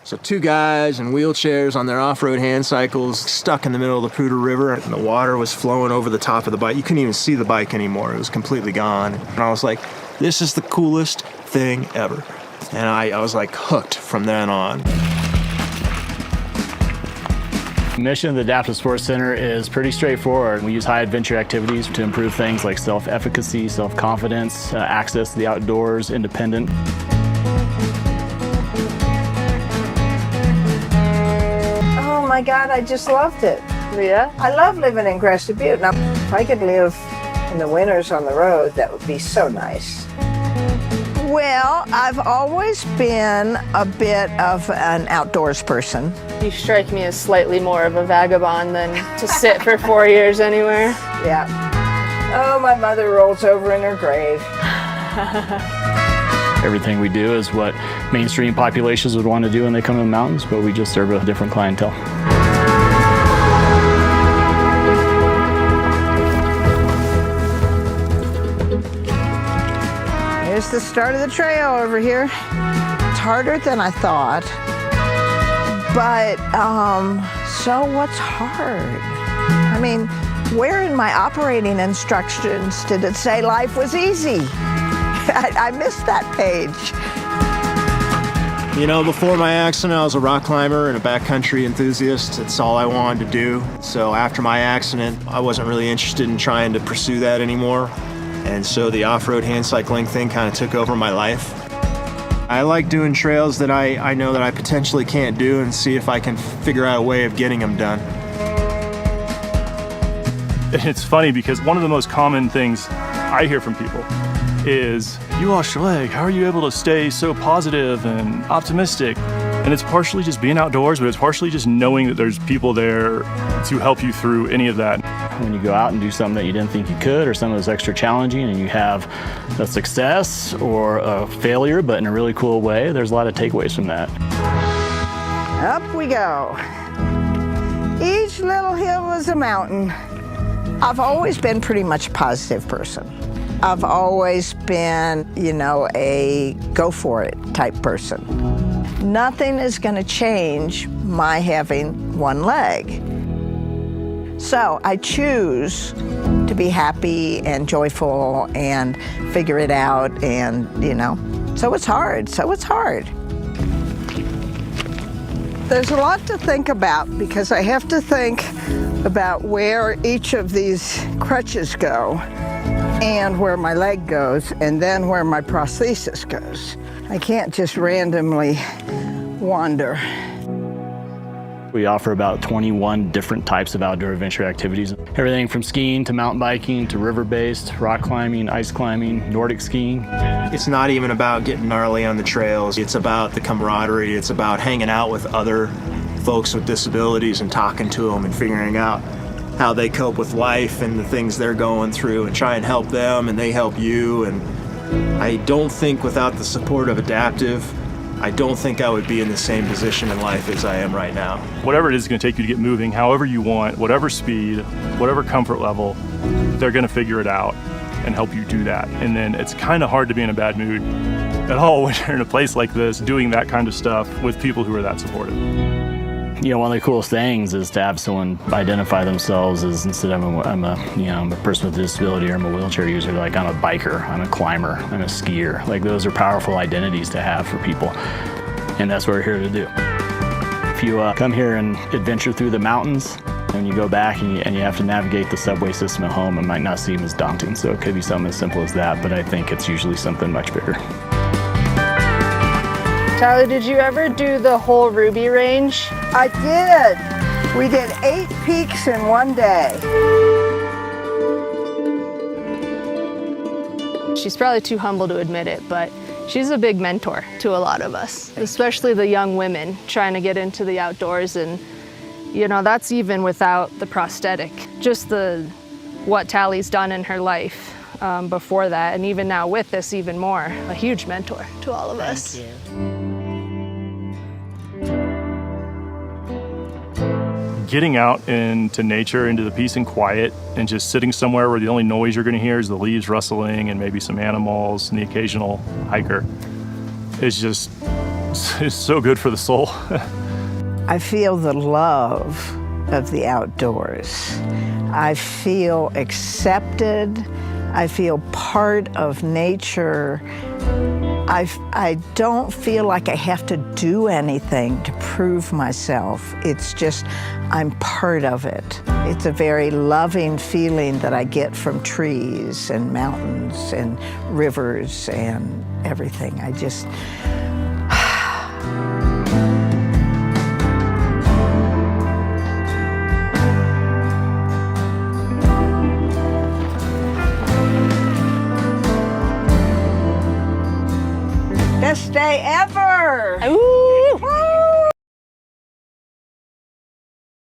So 2 guys in wheelchairs on their off-road hand cycles stuck in the middle of the Poudre River, and the water was flowing over the top of the bike. You couldn't even see the bike anymore. It was completely gone. And I was like, this is the coolest thing ever. And I was like hooked from then on. The mission of the Adaptive Sports Center is pretty straightforward. We use high adventure activities to improve things like self-efficacy, self-confidence, access to the outdoors, independent. Oh my God, I just loved it. Yeah? I love living in Crested Butte. Now, if I could live in the winters on the road, that would be so nice. Well, I've always been a bit of an outdoors person. You strike me as slightly more of a vagabond than to sit for 4 years anywhere. Yeah. Oh, my mother rolls over in her grave. Everything we do is what mainstream populations would want to do when they come to the mountains, but we just serve a different clientele. Here's the start of the trail over here. It's harder than I thought. But, so what's hard? I mean, where in my operating instructions did it say life was easy? I missed that page. You know, before my accident, I was a rock climber and a backcountry enthusiast. It's all I wanted to do. So after my accident, I wasn't really interested in trying to pursue that anymore. And so the off-road hand cycling thing kind of took over my life. I like doing trails that I know that I potentially can't do and see if I can figure out a way of getting them done. It's funny because one of the most common things I hear from people is, you lost your leg, how are you able to stay so positive and optimistic? And it's partially just being outdoors, but it's partially just knowing that there's people there to help you through any of that. When you go out and do something that you didn't think you could, or something that's extra challenging, and you have a success or a failure, but in a really cool way, there's a lot of takeaways from that. Up we go. Each little hill is a mountain. I've always been pretty much a positive person. I've always been, a go for it type person. Nothing is going to change my having one leg. So I choose to be happy and joyful and figure it out, and, so it's hard. There's a lot to think about because I have to think about where each of these crutches go and where my leg goes and then where my prosthesis goes. I can't just randomly wander. We offer about 21 different types of outdoor adventure activities. Everything from skiing to mountain biking to river-based, rock climbing, ice climbing, Nordic skiing. It's not even about getting gnarly on the trails. It's about the camaraderie. It's about hanging out with other folks with disabilities and talking to them and figuring out how they cope with life and the things they're going through, and try and help them and they help you. And I don't think without the support of Adaptive, I don't think I would be in the same position in life as I am right now. Whatever it is going to take you to get moving, however you want, whatever speed, whatever comfort level, they're going to figure it out and help you do that. And then it's kind of hard to be in a bad mood at all when you're in a place like this doing that kind of stuff with people who are that supportive. One of the coolest things is to have someone identify themselves as, instead of I'm a person with a disability or I'm a wheelchair user, like I'm a biker, I'm a climber, I'm a skier. Like, those are powerful identities to have for people, and that's what we're here to do. If you come here and adventure through the mountains and you go back and you have to navigate the subway system at home, it might not seem as daunting. So it could be something as simple as that, but I think it's usually something much bigger. Tyler, did you ever do the whole Ruby range? I did. We did 8 peaks in one day. She's probably too humble to admit it, but she's a big mentor to a lot of us, especially the young women trying to get into the outdoors. And, that's even without the prosthetic. Just what Tally's done in her life before that, and even now with this, even more, a huge mentor to all of us. Thank you. Getting out into nature, into the peace and quiet, and just sitting somewhere where the only noise you're going to hear is the leaves rustling and maybe some animals and the occasional hiker is just is so good for the soul. I feel the love of the outdoors. I feel accepted. I feel part of nature. I don't feel like I have to do anything to prove myself. It's just, I'm part of it. It's a very loving feeling that I get from trees and mountains and rivers and everything. I just, best day ever. Ooh.